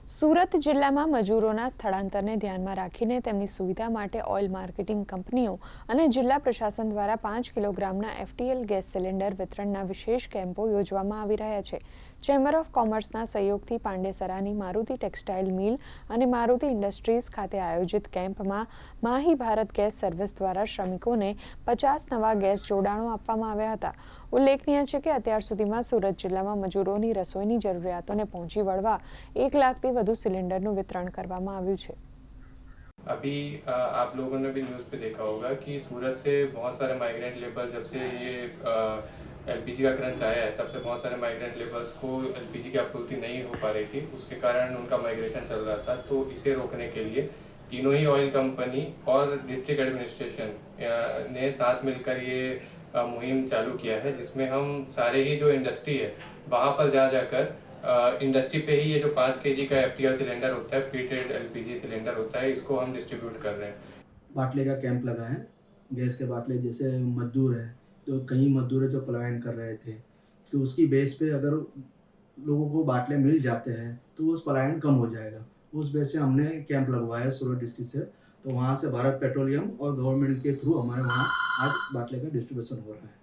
સુરત જિલ્લામાં મજૂરોના સ્થળાંતરને ધ્યાનમાં રાખીને તેમની સુવિધા માટે ઓઇલ માર્કેટિંગ કંપનીઓ અને જિલ્લા પ્રશાસન દ્વારા 5 કિલોગ્રામના એફટીએલ ગેસ સિલિન્ડર વિતરણના વિશેષ કેમ્પો યોજવામાં આવી રહ્યા છે। ચેમ્બર ઓફ કોમર્સના સહયોગથી પાંડેસરાની મારુતિ ટેક્સટાઇલ મિલ અને મારુતિ ઇન્ડસ્ટ્રીઝ ખાતે આયોજિત કેમ્પમાં માહી ભારત ગેસ સર્વિસ દ્વારા શ્રમિકોને 50 નવા ગેસ જોડાણો આપવામાં આવ્યા હતા। ઉલ્લેખનીય છે કે અત્યાર સુધીમાં સુરત જિલ્લામાં મજૂરોની રસોઈની જરૂરિયાતોને પહોંચી વળવા 1 લાખથી વધુ सिलेंडरનું વિતરણ કરવામાં આવ્યું છે। अभी आप लोगों ने भी न्यूज़ पे देखा होगा कि सूरत से बहुत सारे माइग्रेंट लेबर जब से ये एलपीजी का क्रंच आया है तब से बहुत सारे माइग्रेंट लेबर्स को एलपीजी की आपूर्ति नहीं हो पा रही थी, उसके कारण उनका माइग्रेशन चल रहा था। तो इसे रोकने के लिए तीनों ही ऑयल कंपनी और डिस्ट्रिक्ट एडमिनिस्ट्रेशन ने साथ मिलकर ये मुहिम चालू किया है, जिसमें हम सारे ही जो इंडस्ट्री है वहाँ पर जाकर इंडस्ट्री पे ही ये जो 5 केजी का एफटीएल सिलेंडर होता है, प्री ट्रेड एलपीजी सिलेंडर होता है, इसको हम डिस्ट्रीब्यूट कर रहे हैं। बाटले का कैंप लगा है। गैस के बाटले जैसे मजदूर है तो कई मजदूर है जो पलायन कर रहे थे, तो उसकी बेस पे अगर लोगों को बाटले मिल जाते हैं तो उस पलायन कम हो जाएगा। उस बेस से हमने कैंप लगवाया सूरत डिस्ट्रिक्ट से, तो वहाँ से भारत पेट्रोलियम और गवर्नमेंट के थ्रू हमारे वहाँ आज बाटले का डिस्ट्रीब्यूशन हो रहा है।